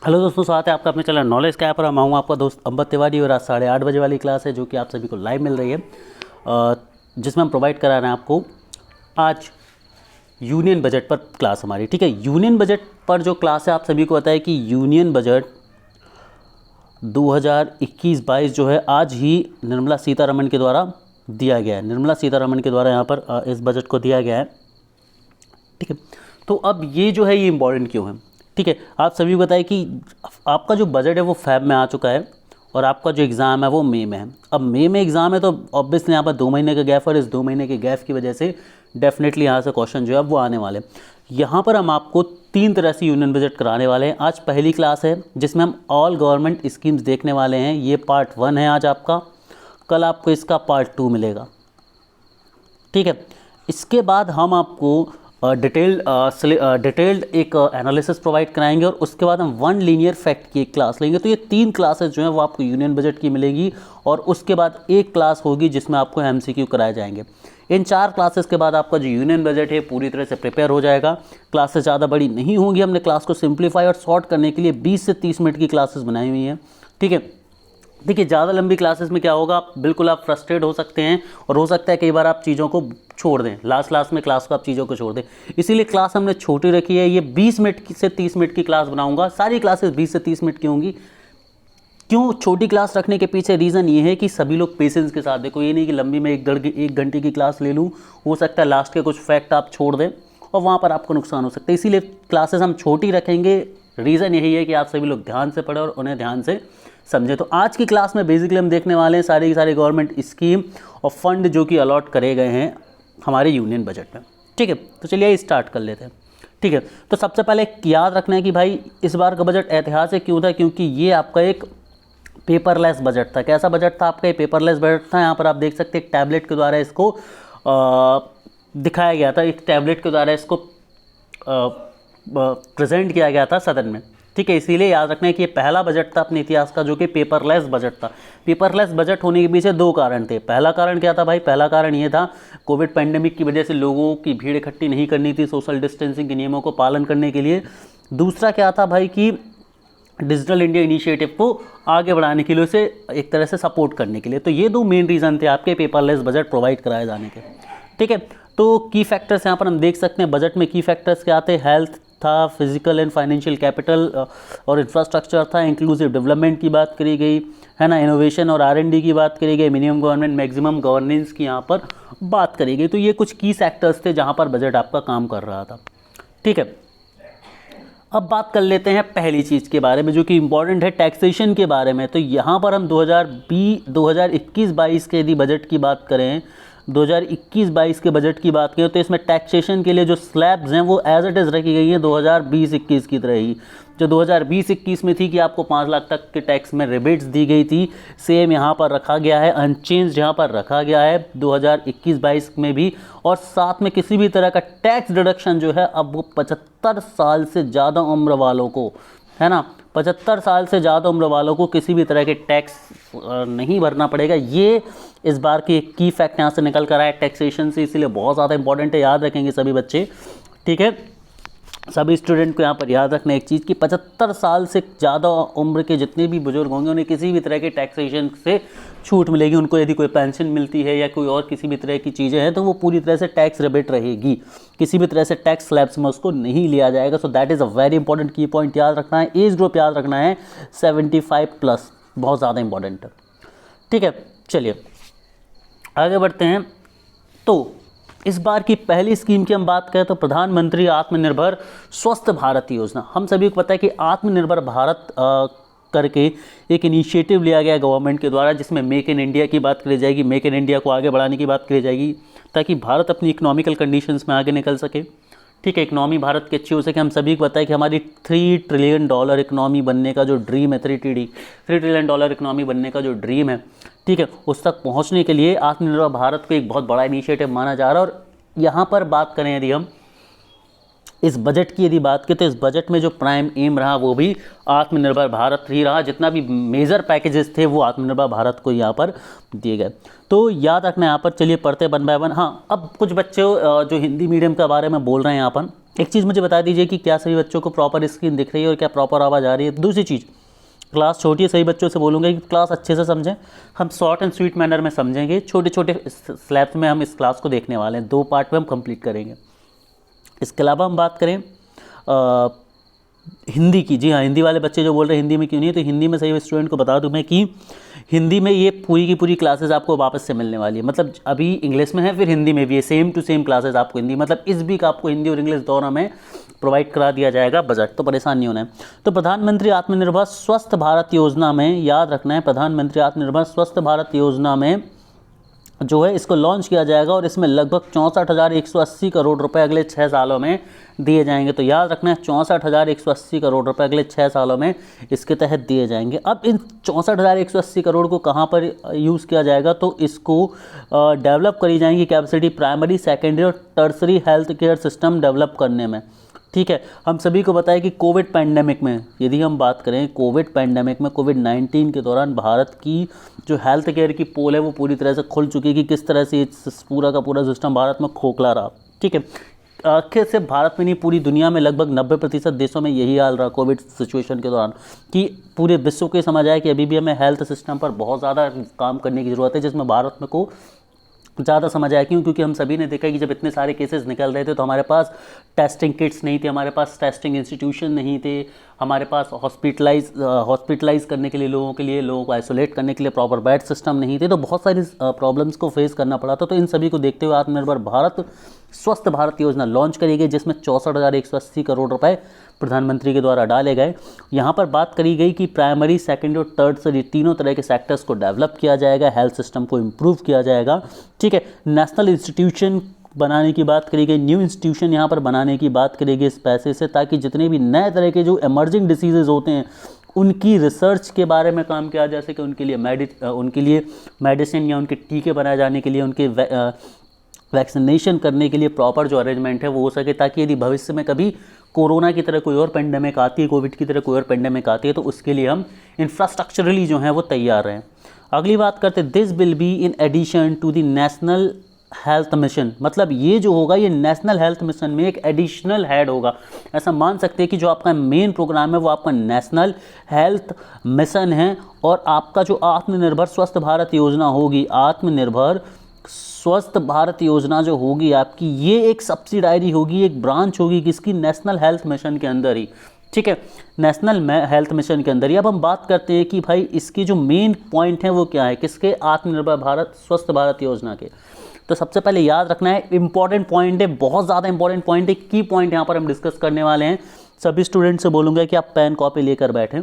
Hello दोस्तों, स्वागत है आपका अपने चैनल नॉलेज का। पर मैं हूँ आपका दोस्त अंबत तिवारी और आज 8:30 बजे वाली क्लास है जो कि आप सभी को लाइव मिल रही है, जिसमें हम प्रोवाइड करा रहे हैं आपको आज यूनियन बजट पर क्लास हमारी। ठीक है, यूनियन बजट पर जो क्लास है आप सभी को पता है कि यूनियन बजट 2021-22 जो है आज ही निर्मला सीतारमण के द्वारा दिया गया है। निर्मला सीतारमण के द्वारा यहाँ पर इस बजट को दिया गया है। ठीक है, तो अब ये जो है ये इम्पॉर्टेंट क्यों है। ठीक है, आप सभी बताएं कि आपका जो बजट है वो फैब में आ चुका है और आपका जो एग्ज़ाम है वो मई में है। अब मई में एग्ज़ाम है तो ऑब्वियसली यहाँ पर 2 महीने का गैप, और इस 2 महीने के गैप की वजह से डेफिनेटली यहाँ से क्वेश्चन जो है वो आने वाले। यहाँ पर हम आपको 3 तरह से यूनियन बजट कराने वाले हैं। आज पहली क्लास है जिसमें हम ऑल गवर्नमेंट स्कीम्स देखने वाले हैं। ये पार्ट 1 है आज आपका, कल आपको इसका पार्ट 2 मिलेगा। ठीक है, इसके बाद हम आपको डिटेल्ड एक एनालिसिस प्रोवाइड कराएंगे और उसके बाद हम 1 लीनियर फैक्ट की एक क्लास लेंगे। तो ये 3 क्लासेस जो हैं वो आपको यूनियन बजट की मिलेगी और उसके बाद एक क्लास होगी जिसमें आपको एमसीक्यू कराए जाएंगे। इन 4 क्लासेस के बाद आपका जो यूनियन बजट है पूरी तरह से प्रिपेयर हो जाएगा। क्लासेस ज़्यादा बड़ी नहीं होंगी, हमने क्लास को सिंप्लीफाई और शॉर्ट करने के लिए 20 से 30 मिनट की क्लासेस बनाई हुई हैं। ठीक है, देखिए ज़्यादा लंबी क्लासेस में क्या होगा, बिल्कुल आप फ्रस्ट्रेट हो सकते हैं और हो सकता है कई बार आप चीज़ों को छोड़ दें, लास्ट में क्लास को आप चीज़ों को छोड़ दें। इसीलिए क्लास हमने छोटी रखी है। ये 20 मिनट से 30 मिनट की क्लास बनाऊंगा। सारी क्लासेस 20 से 30 मिनट की होंगी। क्यों छोटी क्लास रखने के पीछे रीज़न ये है कि सभी लोग पेशेंस के साथ देखो। ये नहीं कि लंबी में 1 घंटे की क्लास ले लूँ, हो सकता है लास्ट के कुछ फैक्ट आप छोड़ दें और वहाँ पर आपको नुकसान हो सकता है। इसीलिए क्लासेस हम छोटी रखेंगे। रीज़न यही है कि आप सभी लोग ध्यान से पढ़ें और उन्हें ध्यान से समझे। तो आज की क्लास में बेसिकली हम देखने वाले हैं सारी की सारी गवर्नमेंट स्कीम और फंड जो कि अलॉट करे गए हैं हमारे यूनियन बजट में। ठीक है, तो चलिए स्टार्ट कर लेते हैं। ठीक है, तो सबसे पहले याद रखना है कि भाई इस बार का बजट ऐतिहासिक क्यों था, क्योंकि ये आपका एक पेपरलेस बजट था। कैसा बजट था आपका? ये पेपरलेस बजट था। यहाँ पर आप देख सकते हैं एक टैबलेट के द्वारा इसको दिखाया गया था, एक टैबलेट के द्वारा इसको प्रेजेंट किया गया था सदन में। ठीक है, इसीलिए याद रखना है कि ये पहला बजट था अपने इतिहास का जो कि पेपरलेस बजट था। पेपरलेस बजट होने के पीछे 2 कारण थे। पहला कारण क्या था भाई? पहला कारण ये था कोविड पैंडेमिक की वजह से लोगों की भीड़ इकट्ठी नहीं करनी थी सोशल डिस्टेंसिंग के नियमों को पालन करने के लिए। दूसरा क्या था भाई कि डिजिटल इंडिया इनिशिएटिव को आगे बढ़ाने के लिए, उसे एक तरह से सपोर्ट करने के लिए। तो ये 2 मेन रीज़न थे आपके पेपरलेस बजट प्रोवाइड कराए जाने के। ठीक है, तो की फैक्टर्स यहाँ पर हम देख सकते हैं। बजट में की फैक्टर्स क्या आते हैं? हेल्थ था, फिजिकल एंड फाइनेंशियल कैपिटल और इंफ्रास्ट्रक्चर था, इंक्लूसिव डेवलपमेंट की बात करी गई है ना, इनोवेशन और R&D की बात करी गई, मिनिमम गवर्नमेंट मैक्सिमम गवर्नेंस की यहाँ पर बात करी गई। तो ये कुछ की सेक्टर्स थे जहाँ पर बजट आपका काम कर रहा था। ठीक है, अब बात कर लेते हैं पहली चीज़ के बारे में जो कि इम्पॉर्टेंट है, टैक्सेशन के बारे में। तो यहाँ पर हम 2021-22 के यदि बजट की बात करें, 2021-22 के बजट की बात करें तो इसमें टैक्सेशन के लिए जो स्लैब्स हैं वो एज इट इज़ रखी गई हैं 2020-21 की तरह ही। जो 2020-21 में थी कि आपको 5 लाख तक के टैक्स में रिबेट्स दी गई थी, सेम यहाँ पर रखा गया है, अनचेंज यहाँ पर रखा गया है 2021-22 में भी। और साथ में किसी भी तरह का टैक्स डिडक्शन जो है अब वो 75 साल से ज़्यादा उम्र वालों को, है ना, 75 साल से ज़्यादा उम्र वालों को किसी भी तरह के टैक्स नहीं भरना पड़ेगा। ये इस बार की एक की फैक्ट यहाँ से निकल कर आया टैक्सेशन से, इसीलिए बहुत ज़्यादा इंपॉर्टेंट है, याद रखेंगे सभी बच्चे। ठीक है, सभी स्टूडेंट को यहाँ पर याद रखना एक चीज़ कि 75 साल से ज़्यादा उम्र के जितने भी बुजुर्ग होंगे उन्हें किसी भी तरह के टैक्सेशन से छूट मिलेगी। उनको यदि कोई पेंशन मिलती है या कोई और किसी भी तरह की चीज़ें हैं तो वो पूरी तरह से टैक्स रिबेट रहेगी, किसी भी तरह से टैक्स स्लैब्स में उसको नहीं लिया जाएगा। So that is a very important की पॉइंट। याद रखना है, एज ग्रुप याद रखना है 75+, बहुत ज़्यादा इंपॉर्टेंट है। ठीक है, चलिए आगे बढ़ते हैं। तो इस बार की पहली स्कीम की हम बात करें तो प्रधानमंत्री आत्मनिर्भर स्वस्थ भारत योजना। हम सभी को पता है कि आत्मनिर्भर भारत करके एक इनिशिएटिव लिया गया गवर्नमेंट के द्वारा, जिसमें मेक इन इंडिया की बात करी जाएगी, मेक इन इंडिया को आगे बढ़ाने की बात करी जाएगी ताकि भारत अपनी इकोनॉमिकल कंडीशंस में आगे निकल सके। ठीक है, इकनॉमी भारत की अच्छी हो सके। हम सभी को पता है कि हमारी $3 ट्रिलियन इकनॉमी बनने का जो ड्रीम है, 3 ट्रिलियन इकनॉमी बनने का जो ड्रीम है, ठीक है, उस तक पहुंचने के लिए आत्मनिर्भर भारत को एक बहुत बड़ा इनिशिएटिव माना जा रहा है। और यहाँ पर बात करें यदि हम इस बजट की यदि बात करें तो इस बजट में जो प्राइम एम रहा वो भी आत्मनिर्भर भारत ही रहा। जितना भी मेजर पैकेजेस थे वो आत्मनिर्भर भारत को यहाँ पर दिए गए। तो याद रखना यहाँ पर, चलिए पढ़ते 1 बाय 1। हाँ, अब कुछ बच्चे जो हिंदी मीडियम के बारे में बोल रहे हैं यहाँ पर, एक चीज़ मुझे बता दीजिए कि क्या सभी बच्चों को प्रॉपर स्क्रीन दिख रही है और क्या प्रॉपर आवाज़ आ रही है। दूसरी चीज़, क्लास छोटी है, सही बच्चों से बोलूँगा कि क्लास अच्छे से समझें, हम शॉर्ट एंड स्वीट मैनर में समझेंगे, छोटे छोटे स्लैब्स में हम इस क्लास को देखने वाले हैं, 2 पार्ट में हम कंप्लीट करेंगे। इसके अलावा हम बात करें हिंदी की, जी हाँ, हिंदी वाले बच्चे जो बोल रहे हैं हिंदी में क्यों नहीं है, तो हिंदी में सही स्टूडेंट को बता दूं मैं कि हिंदी में ये पूरी की पूरी क्लासेस आपको वापस से मिलने वाली है। मतलब अभी इंग्लिश में है, फिर हिंदी में भी है, सेम टू सेम क्लासेस आपको हिंदी, मतलब इस वीक आपको हिंदी और इंग्लिश दोनों में प्रोवाइड करा दिया जाएगा बजट, तो परेशान नहीं होना है। तो प्रधानमंत्री आत्मनिर्भर स्वस्थ भारत योजना में, याद रखना है, प्रधानमंत्री आत्मनिर्भर स्वस्थ भारत योजना में जो है इसको लॉन्च किया जाएगा और इसमें लगभग 64,180 करोड़ रुपए अगले 6 सालों में दिए जाएंगे। तो याद रखना है 64,180 करोड़ रुपए अगले 6 सालों में इसके तहत दिए जाएंगे। अब इन 64,180 करोड़ को कहाँ पर यूज़ किया जाएगा, तो इसको डेवलप करी जाएंगी कैपेसिटी प्राइमरी, सेकेंडरी और tertiary health care system develop करने में। ठीक है, हम सभी को बताया कि कोविड पैंडेमिक में, यदि हम बात करें कोविड पैंडेमिक में, कोविड-19 के दौरान भारत की जो हेल्थ केयर की पोल है वो पूरी तरह से खुल चुकी है कि किस तरह से पूरा का पूरा सिस्टम भारत में खोखला रहा। ठीक है, आखिर से भारत में नहीं, पूरी दुनिया में लगभग 90% देशों में यही हाल रहा कोविड सिचुएशन के दौरान, कि पूरे विश्व को समझ आया कि अभी भी हमें हेल्थ सिस्टम पर बहुत ज़्यादा काम करने की ज़रूरत है, जिसमें भारत में को ज़्यादा समझ आया। क्यों? क्योंकि हम सभी ने देखा कि जब इतने सारे केसेस निकल रहे थे तो हमारे पास टेस्टिंग किट्स नहीं थे, हमारे पास टेस्टिंग इंस्टीट्यूशन नहीं थे, हमारे पास हॉस्पिटलाइज करने के लिए लोगों को आइसोलेट करने के लिए प्रॉपर बेड सिस्टम नहीं थे, तो बहुत सारी प्रॉब्लम्स को फेस करना पड़ा था। तो इन सभी को देखते हुए आत्मनिर्भर भारत स्वस्थ भारत योजना लॉन्च करी गई, जिसमें 64,180 करोड़ रुपए प्रधानमंत्री के द्वारा डाले गए। यहाँ पर बात करी गई कि प्राइमरी, सेकेंडरी और टर्सरी तीनों तरह के सेक्टर्स को डेवलप किया जाएगा, हेल्थ सिस्टम को इम्प्रूव किया जाएगा। ठीक है, नेशनल इंस्टीट्यूशन बनाने की बात करी गई, न्यू इंस्टीट्यूशन यहाँ पर बनाने की बात करी गई इस पैसे से, ताकि जितने भी नए तरह के जो एमर्जिंग डिसीजेज होते हैं उनकी रिसर्च के बारे में काम किया जा सके, उनके लिए मेडिसिन या उनके टीके बनाए जाने के लिए, उनके वैक्सीनेशन करने के लिए प्रॉपर जो अरेंजमेंट है वो हो सके, ताकि यदि भविष्य में कभी कोरोना की तरह कोई और पेंडेमिक आती है, कोविड की तरह कोई और पेंडेमिक आती है, तो उसके लिए हम इंफ्रास्ट्रक्चरली जो है वो तैयार रहें। अगली बात करते हैं, this will be in addition to the national health mission. मतलब ये जो होगा ये नेशनल हेल्थ मिशन में एक एडिशनल हेड होगा। ऐसा मान सकते हैं कि जो आपका मेन प्रोग्राम है वो आपका नेशनल हेल्थ मिशन है, और आपका जो आत्मनिर्भर स्वस्थ भारत योजना होगी, आत्मनिर्भर स्वस्थ भारत योजना जो होगी आपकी, ये एक सब्सिडायरी होगी, एक ब्रांच होगी किसकी, नेशनल हेल्थ मिशन के अंदर ही। ठीक है, नेशनल हेल्थ मिशन के अंदर ही। अब हम बात करते हैं कि भाई इसके जो मेन पॉइंट हैं वो क्या है, किसके, आत्मनिर्भर भारत स्वस्थ भारत योजना के। तो सबसे पहले याद रखना है, इंपॉर्टेंट पॉइंट है, बहुत ज़्यादा इंपॉर्टेंट पॉइंट है, की पॉइंट यहाँ पर हम डिस्कस करने वाले हैं। सभी स्टूडेंट से बोलूँगा कि आप पेन कॉपी लेकर बैठें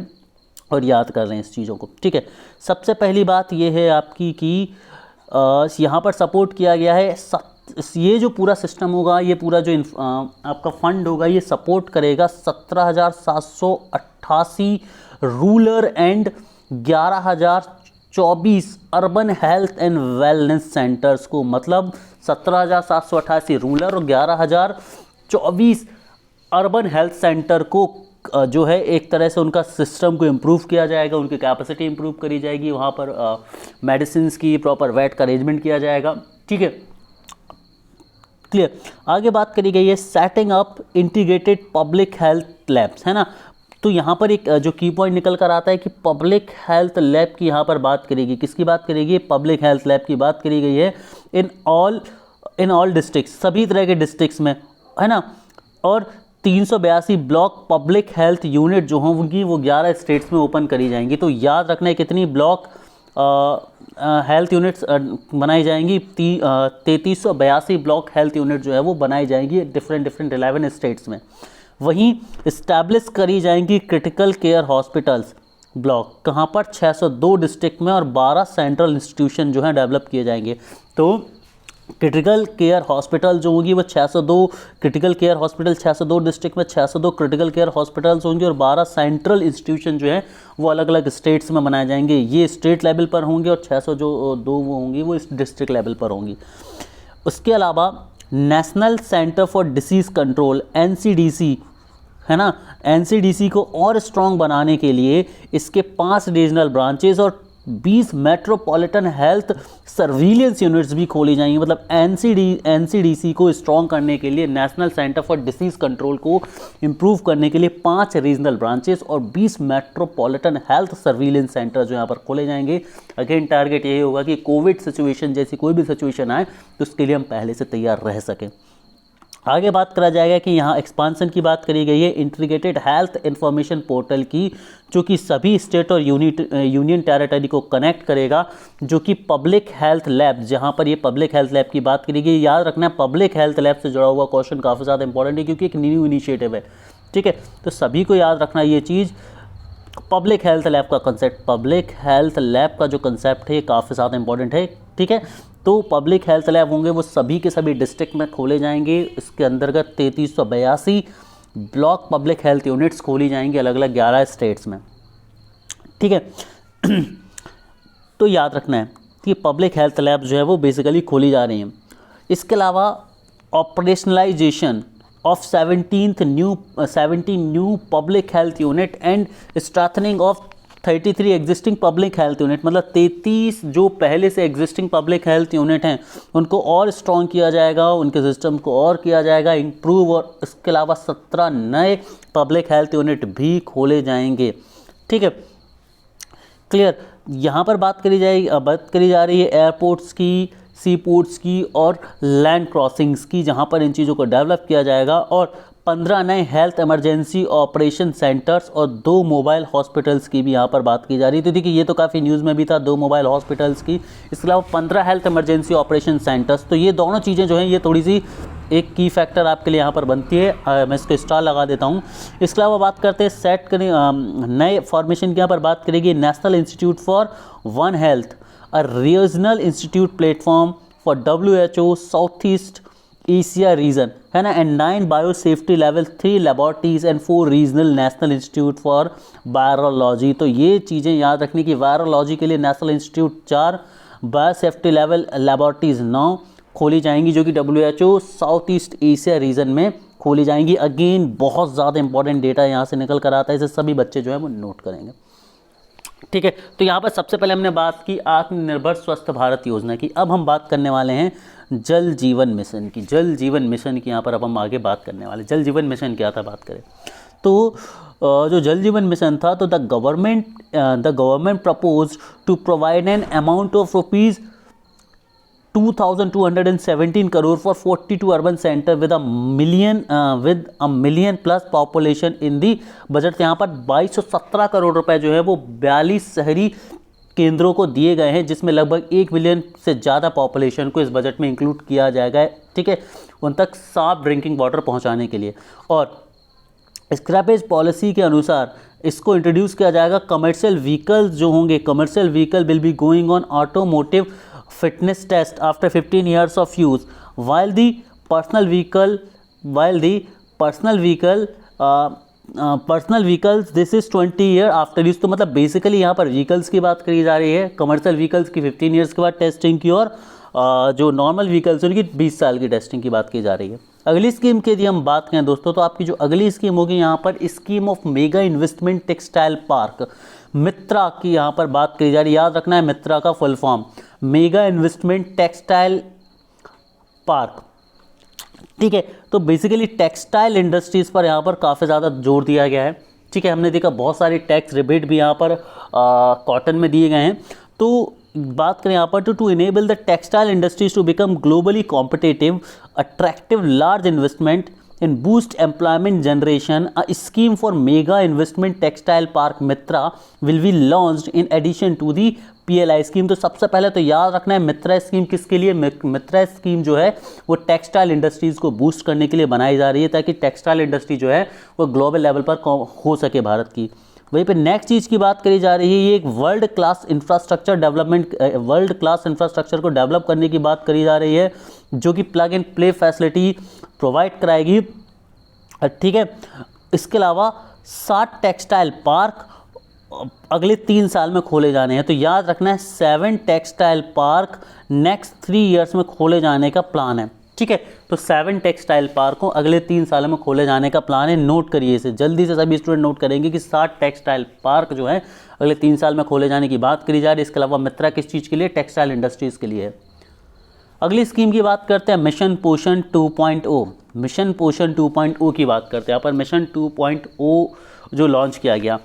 और याद कर रहे हैं इस चीज़ों को। ठीक है, सबसे पहली बात ये है आपकी कि यहाँ पर सपोर्ट किया गया है, ये जो पूरा सिस्टम होगा, ये पूरा जो आपका फंड होगा, ये सपोर्ट करेगा 17,788 rural and 11,024 urban health and wellness centres को। मतलब 17,788 रूरल और 11,024 अर्बन हेल्थ सेंटर को जो है एक तरह से उनका सिस्टम को इम्प्रूव किया जाएगा, उनकी कैपेसिटी इम्प्रूव करी जाएगी, वहाँ पर मेडिसिन की प्रॉपर वेट का अरेंजमेंट किया जाएगा। ठीक है, क्लियर। आगे बात करी गई है setting up integrated public health labs, है ना। तो यहाँ पर एक जो की पॉइंट निकल कर आता है कि पब्लिक हेल्थ लैब की यहाँ पर बात करेगी, किसकी बात करेगी, पब्लिक हेल्थ लैब की बात करी गई है इन ऑल डिस्ट्रिक्ट्स, सभी तरह के डिस्ट्रिक्ट्स में, है ना। और 382 ब्लॉक पब्लिक हेल्थ यूनिट जो होंगी वो 11 स्टेट्स में ओपन करी जाएंगी। तो याद रखना है कितनी ब्लॉक हेल्थ यूनिट्स बनाई जाएंगी, 3382 ब्लॉक हेल्थ यूनिट जो है वो बनाई जाएंगी डिफरेंट 11 स्टेट्स में। वहीं इस्टेब्लिश करी जाएंगी क्रिटिकल केयर हॉस्पिटल्स ब्लॉक, कहाँ पर 602 डिस्ट्रिक्ट में, और 12 सेंट्रल इंस्टीट्यूशन जो हैं डेवलप किए जाएंगे। तो क्रिटिकल केयर हॉस्पिटल जो होगी वो 602 क्रिटिकल केयर हॉस्पिटल 602 डिस्ट्रिक्ट में 602 क्रिटिकल केयर हॉस्पिटल्स होंगे, और 12 सेंट्रल इंस्टीट्यूशन जो है वो अलग अलग स्टेट्स में बनाए जाएंगे। ये स्टेट लेवल पर होंगे, और 602 वो होंगी वो इस डिस्ट्रिक्ट लेवल पर होंगी। उसके अलावा national centre for disease control NCDC, है ना, NCDC को और स्ट्रॉन्ग बनाने के लिए इसके 5 रीजनल ब्रांचेस और 20 मेट्रोपॉलिटन हेल्थ सर्विलेंस यूनिट्स भी खोली जाएंगी। मतलब एनसीडीसी को स्ट्रॉन्ग करने के लिए, national centre for disease control को इम्प्रूव करने के लिए 5 रीजनल ब्रांचेस और 20 मेट्रोपॉलिटन हेल्थ सर्विलेंस सेंटर जो यहाँ पर खोले जाएंगे। अगेन टारगेट यही होगा कि कोविड सिचुएशन जैसी कोई भी सिचुएशन आए तो उसके लिए हम पहले से तैयार रह सकें। आगे बात करा जाएगा कि यहाँ एक्सपांसन की बात करी गई है इंटीग्रेटेड हेल्थ इंफॉर्मेशन पोर्टल की, जो कि सभी स्टेट और यूनियन टेरिटरी को कनेक्ट करेगा, जो कि पब्लिक हेल्थ लैब, जहाँ पर ये पब्लिक हेल्थ लैब की बात करी गई। याद रखना है पब्लिक हेल्थ लैब से जुड़ा हुआ क्वेश्चन काफ़ी ज़्यादा इंपॉर्टेंट है, क्योंकि एक न्यू इनिशिएटिव है, ठीक है। तो सभी को याद रखना ये चीज़, पब्लिक हेल्थ लैब का कंसेप्ट, पब्लिक हेल्थ लैब का जो कंसेप्ट है काफ़ी ज़्यादा इंपॉर्टेंट है, ठीक है। तो पब्लिक हेल्थ लैब होंगे वो सभी के सभी डिस्ट्रिक्ट में खोले जाएंगे। इसके अंतर्गत 3382 ब्लॉक पब्लिक हेल्थ यूनिट्स खोली जाएंगी अलग अलग 11 स्टेट्स में, ठीक है। तो याद रखना है कि पब्लिक हेल्थ लैब जो है वो बेसिकली खोली जा रही हैं। इसके अलावा operationalisation of 17 new public health unit and strengthening of 33 existing public health unit, मतलब 33 जो पहले से एग्जिस्टिंग पब्लिक हेल्थ यूनिट हैं उनको और स्ट्रॉन्ग किया जाएगा, उनके सिस्टम को और किया जाएगा इम्प्रूव, और इसके अलावा 17 नए पब्लिक हेल्थ यूनिट भी खोले जाएंगे, ठीक है। क्लियर। यहाँ पर बात करी जा रही है एयरपोर्ट्स की, सी पोर्ट्स की और लैंड क्रॉसिंग्स की, जहाँ पर इन चीज़ों को डेवलप किया जाएगा, और 15 नए हेल्थ इमरजेंसी ऑपरेशन सेंटर्स और 2 मोबाइल हॉस्पिटल्स की भी यहाँ पर बात की जा रही है। तो देखिए ये तो काफ़ी न्यूज़ में भी था, 2 मोबाइल हॉस्पिटल्स की, इसके अलावा 15 हेल्थ इमरजेंसी ऑपरेशन सेंटर्स। तो ये दोनों चीज़ें जो हैं ये थोड़ी सी एक की फैक्टर आपके लिए यहाँ पर बनती है, मैं इसको स्टार लगा देता हूँ। इसके अलावा बात करते हैं नए फॉर्मेशन की यहाँ पर बात करेगी national institute for one health, a regional institute platform for WHO south east Asia region, है ना, and 9 bio safety level 3 laboratories and 4 regional national institute for virology. तो ये चीज़ें याद रखने की, वायरोलॉजी के लिए national institute 4, bio safety level laboratories 9 खोली जाएंगी, जो कि WHO south east Asia region में खोली जाएंगी। अगेन बहुत ज़्यादा इंपॉर्टेंट डेटा यहाँ से निकल कर आता है, इसे सभी बच्चे जो है वो नोट करेंगे, ठीक है। तो यहाँ पर सबसे पहले हमने बात की आत्मनिर्भर स्वस्थ भारत योजना की। अब हम बात करने वाले हैं जल जीवन मिशन की। जल जीवन मिशन की यहाँ पर अब हम आगे बात करने वाले। जल जीवन मिशन क्या था बात करें तो जो जल जीवन मिशन था, तो the government propose to provide an amount of rupees 2217 crore for 42 urban centre with a million plus population in the budget. यहाँ पर 2217 करोड़ रुपए जो है वो 42 शहरी केंद्रों को दिए गए हैं, जिसमें लगभग 1 मिलियन से ज़्यादा पॉपुलेशन को इस बजट में इंक्लूड किया जाएगा, ठीक है, उन तक साफ ड्रिंकिंग वाटर पहुँचाने के लिए। और स्क्रैपेज पॉलिसी के अनुसार इसको इंट्रोड्यूस किया जाएगा। कमर्शियल व्हीकल्स जो होंगे, commercial vehicle will be going on automotive fitness test after 15 years of use, while the personal vehicles this is 20 year after use। तो मतलब बेसिकली यहाँ पर व्हीकल्स की बात करी जा रही है, कमर्शियल व्हीकल्स की 15 ईयर्स के बाद टेस्टिंग की, और जो नॉर्मल व्हीकल्स उनकी 20 साल की टेस्टिंग की बात की जा रही है। अगली स्कीम की यदि हम बात करें दोस्तों, तो आपकी जो अगली स्कीम होगी यहाँ पर scheme of mega investment textile park, Mitra की यहाँ पर बात करी जा रही है। याद रखना है मित्रा का full form mega investment textile park, ठीक है। तो बेसिकली टेक्सटाइल इंडस्ट्रीज़ पर यहाँ पर काफ़ी ज़्यादा जोर दिया गया है, ठीक है। हमने देखा बहुत सारी टैक्स रिबेट भी यहाँ पर कॉटन में दिए गए हैं। तो बात करें यहाँ पर to enable the textile industries to become globally competitive, attractive large investment in boost employment generation, a scheme for mega investment textile park Mitra will be launched in addition to the PLI scheme. तो सबसे पहले तो याद रखना है मित्रा scheme किसके लिए, मित्रा scheme जो है वो टेक्सटाइल इंडस्ट्रीज़ को बूस्ट करने के लिए बनाई जा रही है, ताकि टेक्सटाइल इंडस्ट्री जो है वो ग्लोबल लेवल पर हो सके भारत की। वहीं पे नेक्स्ट चीज़ की बात करी जा रही है, ये एक वर्ल्ड क्लास इंफ्रास्ट्रक्चर को डेवलप करने की बात करी जा रही है, जो कि plug and play facility provide कराएगी, ठीक है। इसके अलावा 60 टेक्सटाइल पार्क अगले 3 साल में खोले जाने हैं। तो याद रखना है 7 टेक्सटाइल पार्क नेक्स्ट 3 ईयर्स में खोले जाने का प्लान है, ठीक है। तो 7 टेक्सटाइल पार्कों अगले 3 सालों में खोले जाने का प्लान है। नोट करिए इसे, जल्दी से सभी स्टूडेंट नोट करेंगे कि 7 टेक्सटाइल पार्क जो है अगले 3 साल में खोले जाने की बात करी जा रही है। इसके अलावा मित्रा किस चीज़ के लिए? टेक्सटाइल इंडस्ट्रीज़ के लिए है। अगली स्कीम की बात करते हैं मिशन पोषण 2.0। मिशन पोषण 2.0 की बात करते हैं। यहाँ पर मिशन 2.0 जो लॉन्च किया गया,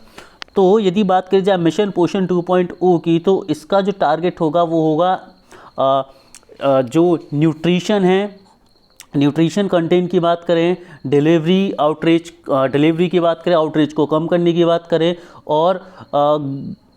तो यदि बात करी जाए मिशन पोषण 2.0 की, तो इसका जो टारगेट होगा वो होगा जो न्यूट्रिशन है, न्यूट्रिशन कंटेंट की बात करें, डिलीवरी आउटरीच, डिलीवरी की बात करें, आउटरीच को कम करने की बात करें, और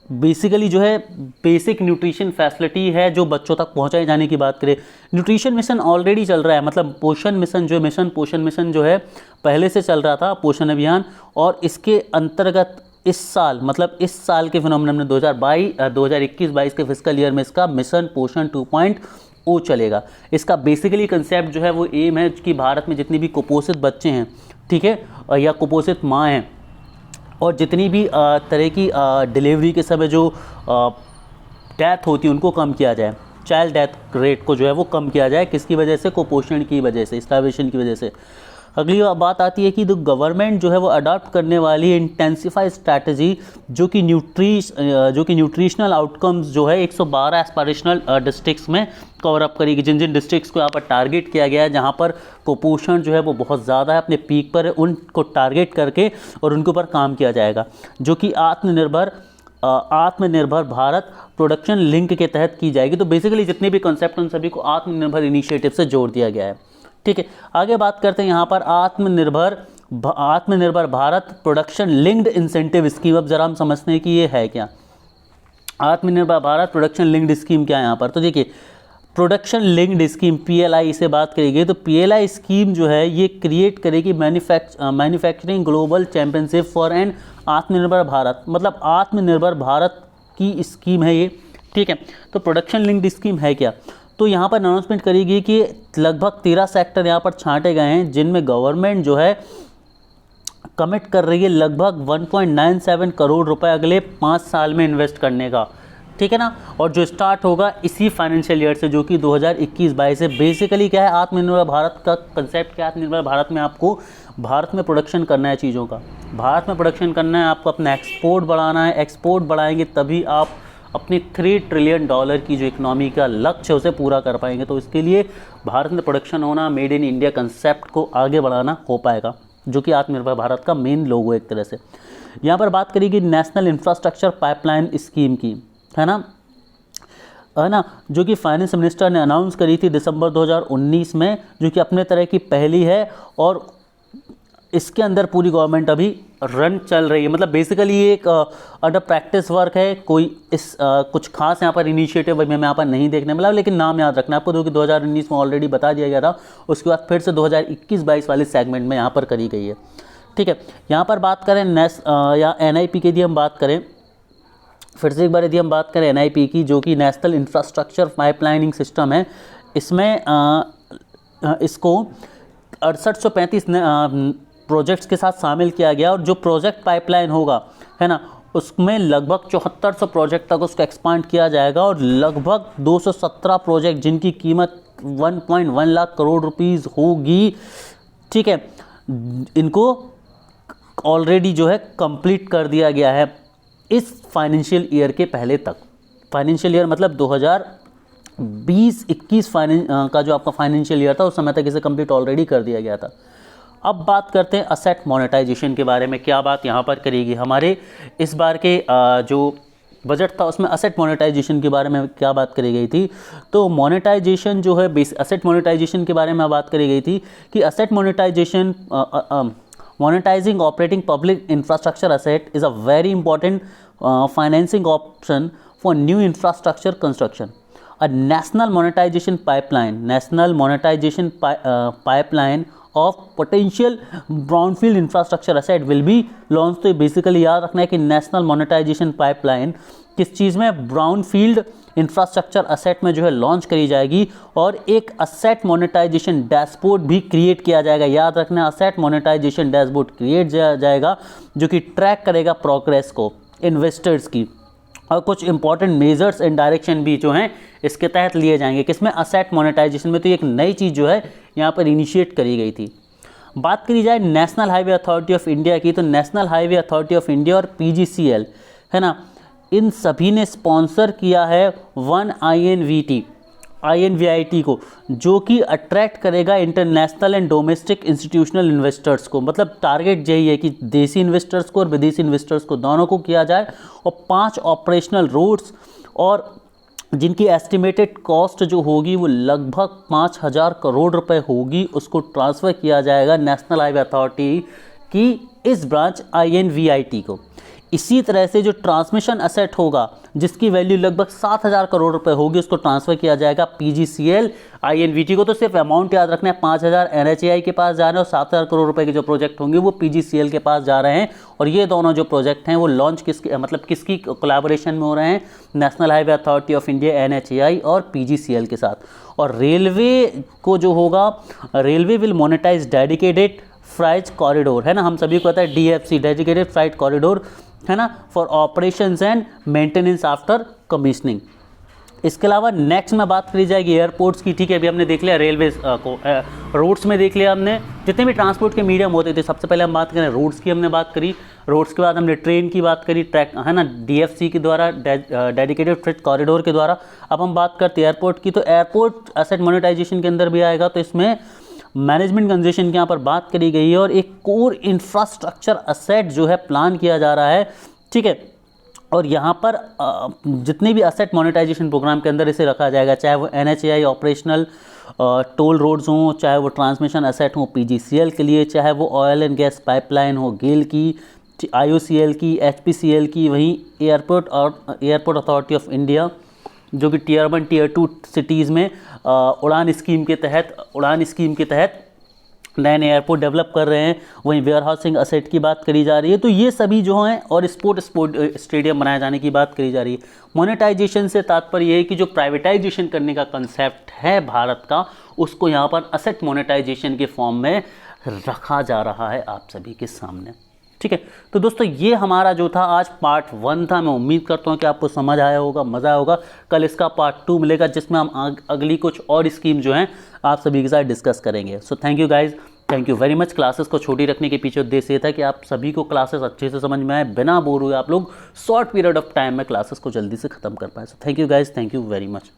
बेसिकली जो है बेसिक न्यूट्रिशन फैसिलिटी है जो बच्चों तक पहुंचाए जाने की बात करें। न्यूट्रिशन मिशन ऑलरेडी चल रहा है, मतलब पोषण मिशन जो मिशन पोषण मिशन जो है पहले से चल रहा था, पोषण अभियान, और इसके अंतर्गत इस साल, मतलब इस साल के फिनोमिना में 2021-22 के फिस्कल ईयर में इसका मिशन पोषण 2.0 चलेगा। इसका बेसिकली कंसेप्ट जो है वो एम है कि भारत में जितनी भी कुपोषित बच्चे हैं, ठीक है, या कुपोषित माँ हैं, और जितनी भी तरह की डिलीवरी के समय जो डेथ होती है उनको कम किया जाए। चाइल्ड डेथ रेट को जो है वो कम किया जाए, किसकी वजह से? कुपोषण की वजह से, स्टार्वेशन की वजह से। अगली बात आती है कि जो गवर्नमेंट जो है वो अडॉप्ट करने वाली इंटेंसिफाइड स्ट्रैटेजी जो कि न्यूट्रिशनल आउटकम्स जो है 112 एस्पिरेशनल डिस्ट्रिक्ट्स में कवर अप करेगी। जिन जिन डिस्ट्रिक्ट्स को यहाँ पर टारगेट किया गया है, जहाँ पर कुपोषण जो है वो बहुत ज़्यादा है, अपने पीक पर, उनको टारगेट करके और उनके ऊपर काम किया जाएगा, जो कि आत्मनिर्भर भारत प्रोडक्शन लिंक के तहत की जाएगी। तो बेसिकली जितने भी कॉन्सेप्ट उन सभी को आत्मनिर्भर इनिशिएटिव से जोड़ दिया गया है। ठीक है, आगे बात करते हैं यहाँ पर आत्मनिर्भर Bharat production linked incentive scheme. अब जरा हम समझते हैं कि ये है क्या। आत्मनिर्भर भारत प्रोडक्शन लिंक्ड स्कीम क्या है यहाँ पर? तो देखिए, प्रोडक्शन लिंक्ड स्कीम PLI से बात करेगी, तो PLI स्कीम जो है ये क्रिएट करेगी manufacturing global championship for an Aatmanirbhar Bharat, मतलब आत्मनिर्भर भारत की स्कीम है ये। ठीक है, तो प्रोडक्शन लिंक्ड स्कीम है क्या? तो यहाँ पर अनाउंसमेंट करेगी कि लगभग 13 सेक्टर यहाँ पर छांटे गए हैं, जिनमें गवर्नमेंट जो है कमिट कर रही है लगभग 1.97 करोड़ रुपए अगले 5 साल में इन्वेस्ट करने का। ठीक है ना, और जो स्टार्ट होगा इसी फाइनेंशियल ईयर से, जो कि 2021-22 से। बेसिकली क्या है आत्मनिर्भर भारत का कंसेप्ट? क्या आत्मनिर्भर भारत में आपको भारत में प्रोडक्शन करना है, चीज़ों का भारत में प्रोडक्शन करना है, आपको अपना एक्सपोर्ट बढ़ाना है। एक्सपोर्ट बढ़ाएंगे तभी आप अपनी $3 ट्रिलियन की जो इकोनॉमी का लक्ष्य है उसे पूरा कर पाएंगे। तो इसके लिए भारत में प्रोडक्शन होना, मेड इन इंडिया कंसेप्ट को आगे बढ़ाना हो पाएगा, जो कि आत्मनिर्भर भारत का मेन लोगो एक तरह से। यहाँ पर बात करेगी नेशनल इंफ्रास्ट्रक्चर पाइपलाइन स्कीम की, है ना, जो कि फाइनेंस मिनिस्टर ने अनाउंस करी थी दिसंबर 2019 में, जो कि अपने तरह की पहली है, और इसके अंदर पूरी गवर्नमेंट अभी रन चल रही है। मतलब बेसिकली ये एक अंडर प्रैक्टिस वर्क है, कोई कुछ खास यहाँ पर इनिशिएटिव हमें यहाँ पर नहीं देखने मिला, लेकिन नाम याद रखना आपको, जो कि 2019 में ऑलरेडी बता दिया गया था, उसके बाद फिर से 2021-22 वाले सेगमेंट में यहाँ पर करी गई है। ठीक है, यहाँ पर बात करें या NIP की यदि हम बात करें, फिर से एक बार यदि हम बात करें NIP की, जो कि नेशनल इंफ्रास्ट्रक्चर पाइपलाइनिंग सिस्टम है, इसमें इसको 6835 प्रोजेक्ट्स के साथ शामिल किया गया, और जो प्रोजेक्ट पाइपलाइन होगा, है ना, उसमें लगभग 7400 प्रोजेक्ट तक उसको एक्सपांड किया जाएगा, और लगभग 217 प्रोजेक्ट जिनकी कीमत 1.1 लाख करोड़ रुपीस होगी। ठीक है, इनको ऑलरेडी जो है कंप्लीट कर दिया गया है इस फाइनेंशियल ईयर के पहले तक। फाइनेंशियल ईयर मतलब 2020-21 का जो आपका फाइनेंशियल ईयर था, उस समय तक इसे कंप्लीट ऑलरेडी कर दिया गया था। अब बात करते हैं असेट मोनेटाइजेशन के बारे में। क्या बात यहाँ पर करेगी हमारे इस बार के जो बजट था उसमें असेट मोनेटाइजेशन के बारे में क्या बात करी गई थी? तो मोनेटाइजेशन जो है असेट मोनेटाइजेशन के बारे में बात करी गई थी कि asset monetisation monetising operating public infrastructure asset is a very important financing option for new infrastructure construction. A national monetization pipeline of potential brownfield infrastructure asset will be launched। तो basically याद रखना है कि नेशनल मोनेटाइजेशन पाइपलाइन किस चीज़ में? Brownfield infrastructure asset में जो है लॉन्च करी जाएगी, और एक असेट मोनेटाइजेशन डैशबोर्ड भी क्रिएट किया जाएगा। याद रखना, असेट मोनेटाइजेशन डैशबोर्ड क्रिएट जाएगा जो कि ट्रैक करेगा प्रोग्रेस को इन्वेस्टर्स की, और कुछ इंपॉर्टेंट मेजर्स एंड डायरेक्शन भी जो हैं इसके तहत लिए जाएंगे। किसमें? असेट मोनेटाइजेशन में। तो एक नई चीज़ जो है यहाँ पर इनिशिएट करी गई थी। बात करी जाए national highway authority of India की, तो national highway authority of India और PGCL है ना, इन सभी ने स्पॉन्सर किया है 1 INVIT को, जो कि अट्रैक्ट करेगा international and domestic institutional investors को। मतलब टारगेट यही है कि देसी इन्वेस्टर्स को और विदेशी इन्वेस्टर्स को दोनों को किया जाए, और 5 ऑपरेशनल रोड्स और जिनकी एस्टिमेटेड कॉस्ट जो होगी वो लगभग 5,000 करोड़ रुपए होगी, उसको ट्रांसफ़र किया जाएगा नेशनल हाईवे अथॉरिटी की इस ब्रांच INVIT को। इसी तरह से जो ट्रांसमिशन असेट होगा जिसकी वैल्यू लगभग 7,000 करोड़ रुपए होगी, उसको ट्रांसफ़र किया जाएगा PGCL INVT को। तो सिर्फ अमाउंट याद रखना है, 5,000 NHAI के पास जा रहे हैं और 7,000 करोड़ रुपए के जो प्रोजेक्ट होंगे वो PGCL के पास जा रहे हैं। और ये दोनों जो प्रोजेक्ट हैं वो लॉन्च किसकी कोलैबोरेशन में हो रहे हैं, national highway authority of India NHAI और PGCL के साथ। और रेलवे को जो होगा, railway will monetise dedicated freight corridor, है ना, हम सभी को पता है DFC डेडिकेटेड फ्राइट कॉरिडोर, है ना, for operations and maintenance after commissioning. इसके अलावा नेक्स्ट में बात करी जाएगी एयरपोर्ट्स की। ठीक है, अभी हमने देख लिया रेलवे को, रोड्स में देख लिया हमने जितने भी ट्रांसपोर्ट के मीडियम होते थे। सबसे पहले हम बात करें रोड्स की, हमने बात करी। रोड्स के बाद हमने ट्रेन की बात करी, ट्रैक, है ना, DFC के द्वारा, डेडिकेटेड फ्रेट कॉरिडोर के द्वारा। अब हम बात करते हैं एयरपोर्ट की, तो एयरपोर्ट एसेट मोनेटाइजेशन के अंदर भी आएगा। तो इसमें मैनेजमेंट कंजेशन की यहाँ पर बात करी गई है, और एक कोर इंफ्रास्ट्रक्चर असेट जो है प्लान किया जा रहा है। ठीक है, और यहाँ पर जितने भी असेट मोनेटाइजेशन प्रोग्राम के अंदर इसे रखा जाएगा, चाहे वो NHAI ऑपरेशनल टोल रोड्स हों, चाहे वो ट्रांसमिशन असेट हो PGCL के लिए, चाहे वो ऑयल एंड गैस पाइपलाइन हो गेल की, IOCL की, HPCL की, वहीं एयरपोर्ट अथॉरिटी ऑफ इंडिया जो कि Tier 1 Tier 2 सिटीज़ में उड़ान स्कीम के तहत नए नए एयरपोर्ट डेवलप कर रहे हैं। वहीं वेयर हाउसिंग असेट की बात करी जा रही है। तो ये सभी जो हैं, और स्पोर्ट स्टेडियम बनाए जाने की बात करी जा रही है। मोनेटाइजेशन से तात्पर्य ये है कि जो प्राइवेटाइजेशन करने का कंसेप्ट है भारत का, उसको यहाँ पर असेट मोनेटाइजेशन के फॉर्म में रखा जा रहा है आप सभी के सामने। ठीक है, तो दोस्तों ये हमारा जो था आज पार्ट 1 था। मैं उम्मीद करता हूँ कि आपको समझ आया होगा, मज़ा आया होगा। कल इसका पार्ट 2 मिलेगा जिसमें हम अगली कुछ और स्कीम जो हैं आप सभी के साथ डिस्कस करेंगे। So thank you guys, thank you very much. Classes को छोटी रखने के पीछे उद्देश्य ये था कि आप सभी को क्लासेस अच्छे से समझ में आए, बिना बोर हुए आप लोग शॉर्ट पीरियड ऑफ टाइम में क्लासेस को जल्दी से ख़त्म कर पाए। So thank you guys, thank you very much.